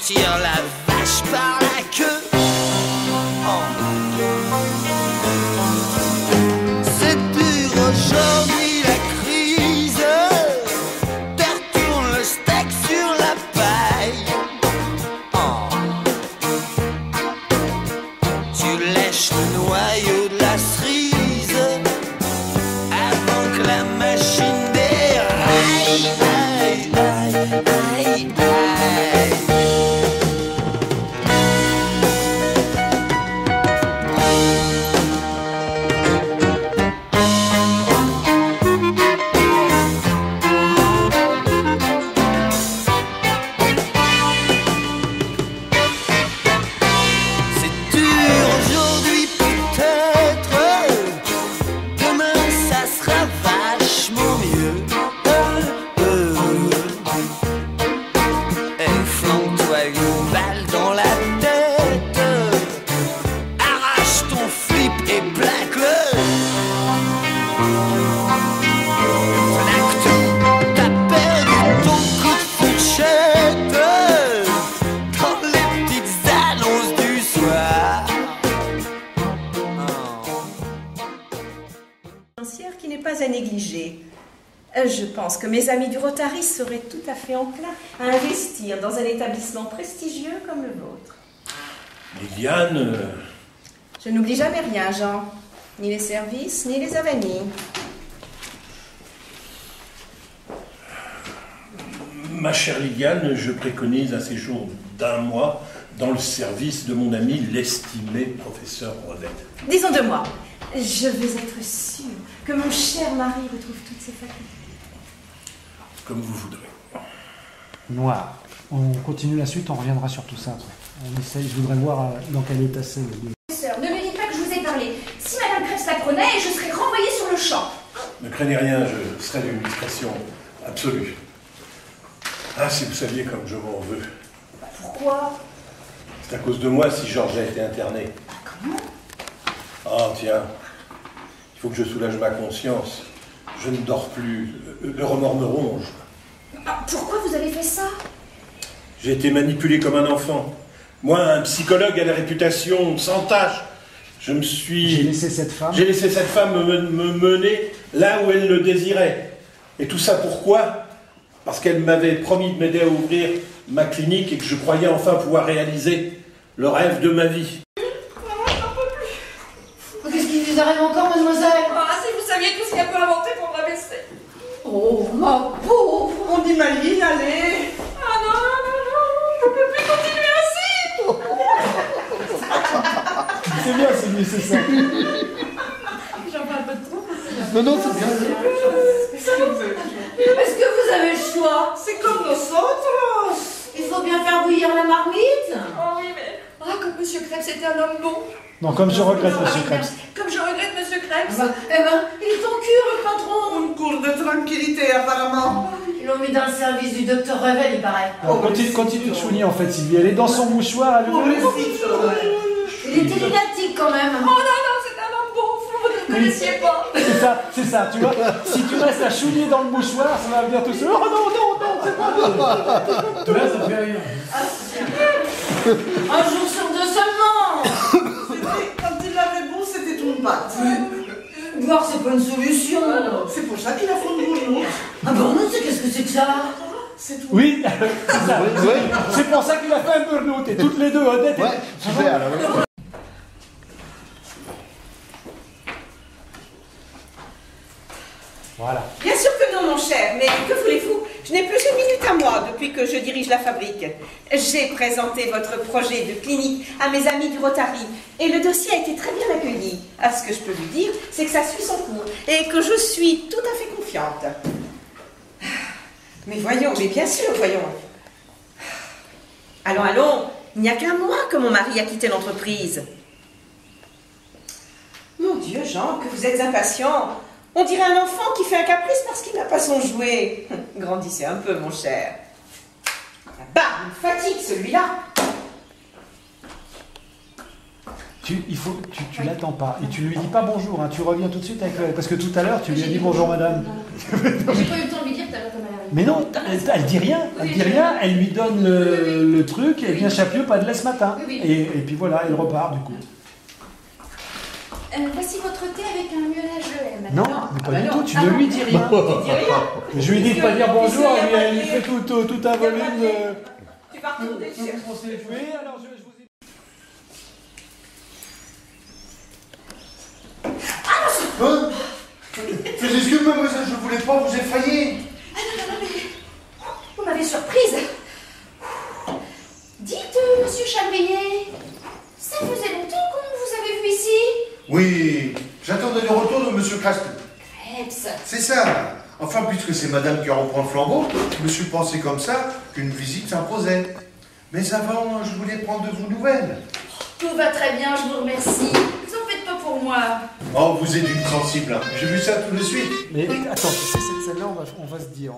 tire la vache par la queue. C'est dur aujourd'hui la crise, te retourne le steak sur la paille. Tu lèches le noyau de la cerise avant que la machine déraille. Aïe, aïe, aïe, aïe. Qui n'est pas à négliger. Je pense que mes amis du Rotary seraient tout à fait enclins à investir dans un établissement prestigieux comme le vôtre. Liliane... Je n'oublie jamais rien, Jean. Ni les services, ni les avanies. Ma chère Liliane, je préconise un séjour d'1 mois dans le service de mon ami l'estimé professeur Rosette. Disons 2 mois. Je veux être sûre que mon cher mari retrouve toutes ses facultés. Comme vous voudrez. Noir. On continue la suite, on reviendra sur tout ça. On essaye, je voudrais voir dans quel état c'est. Professeur, ne me dites pas que je vous ai parlé. Si Madame Krebs l'apprenait, je serais renvoyée sur le champ. Ne craignez rien, je serai d'une discrétion absolue. Ah, si vous saviez comme je m'en veux. Pourquoi? C'est à cause de moi si Georges a été interné. Comment? Ah, tiens, il faut que je soulage ma conscience. Je ne dors plus. Le remords me ronge. Ah, pourquoi vous avez fait ça? J'ai été manipulé comme un enfant. Moi, un psychologue à la réputation sans tâche. Je me suis... J'ai laissé cette femme. J'ai laissé cette femme me mener là où elle le désirait. Et tout ça pourquoi? Parce qu'elle m'avait promis de m'aider à ouvrir ma clinique et que je croyais enfin pouvoir réaliser le rêve de ma vie. Qu'est-ce qui vous arrive encore, mademoiselle? Ah, si vous saviez tout ce qu'elle peut inventer pour me rabaisser. Oh, ma pauvre! On dit Maline, allez. Ah non, non, non, je peux plus continuer ainsi. C'est bien, c'est mieux, c'est ça. J'en fais un peu de trop. Non, non, c'est bien. Est-ce que vous avez le choix? C'est comme nos autres. Il faut bien faire bouillir la marmite. Oh oui, mais... Ah, comme Monsieur Krebs était un homme bon. Non, comme je regrette, monsieur Krebs. Comme je regrette Monsieur Krebs. Eh ben, il est en cure, le patron. Une cour de tranquillité, apparemment. Ils l'ont mis dans le service du docteur Revel, il paraît. Alors, continue de chouiner, en fait, Sylvie. Elle est dans son mouchoir, elle Il était lunatique, quand même. Oh non, non, c'est un homme bon, vous ne le connaissiez pas. C'est ça, tu vois. Si tu restes à chouiner dans le mouchoir, ça va venir tout seul. Oh non, non, non, c'est pas bon. Là, ça fait rien. Un jour sur 2 seulement. Quand il l'avait bon, c'était une pâte. Boire, c'est pas une solution. C'est pour ça qu'il a fait une bouche. Ah bon, non, qu'est-ce que c'est que ça? C'est tout. Oui, c'est ça. C'est pour ça qu'il a fait un burn-out. Et toutes les deux, Odette. Ouais, super. Alors. Voilà. Bien sûr que non, mon cher, mais que voulez-vous? Je n'ai plus une minute à moi depuis que je dirige la fabrique. J'ai présenté votre projet de clinique à mes amis du Rotary et le dossier a été très bien accueilli. Ah, ce que je peux vous dire, c'est que ça suit son cours et que je suis tout à fait confiante. Mais voyons, mais bien sûr, voyons. Allons, allons, il n'y a qu'un mois que mon mari a quitté l'entreprise. Mon Dieu, Jean, que vous êtes impatient. On dirait un enfant qui fait un caprice parce qu'il n'a pas son jouet. Grandissez un peu, mon cher. Bah, une fatigue, celui-là. Tu l'attends pas. Et tu lui dis pas bonjour, hein. Tu reviens tout de suite avec elle. Parce que tout à l'heure, tu lui as dit bonjour, madame. J'ai pas eu le temps de lui dire que t'avais ta maladie. Mais non, elle dit rien, elle lui donne le truc, et elle vient Chapieux pas de lait ce matin. Et puis voilà, elle repart du coup. Voici votre thé avec un millonnage de lait, madame. Non, mais pas du tout, tu ne lui dis rien. Je lui dis de pas dire bonjour, elle lui fait tout un volume. Tu vas retourner chercher. Oui, alors je vous ai... Hein? Fais excuse, mademoiselle, je voulais pas vous effrayer. Ah non, mais... Vous m'avez surprise. Dites, monsieur Chabrier, ça faisait longtemps qu'on vous avait vu ici? Oui, j'attendais le retour de monsieur Crest. Krebs. C'est ça. Enfin, puisque c'est madame qui reprend le flambeau, je me suis pensé comme ça qu'une visite s'imposait. Mais avant, je voulais prendre de vos nouvelles. Tout va très bien, je vous remercie. Vous en faites pas pour moi. Oh, vous êtes une sensible, hein. J'ai vu ça tout de suite. Mais attends, tu sais, cette scène-là, on va se dire.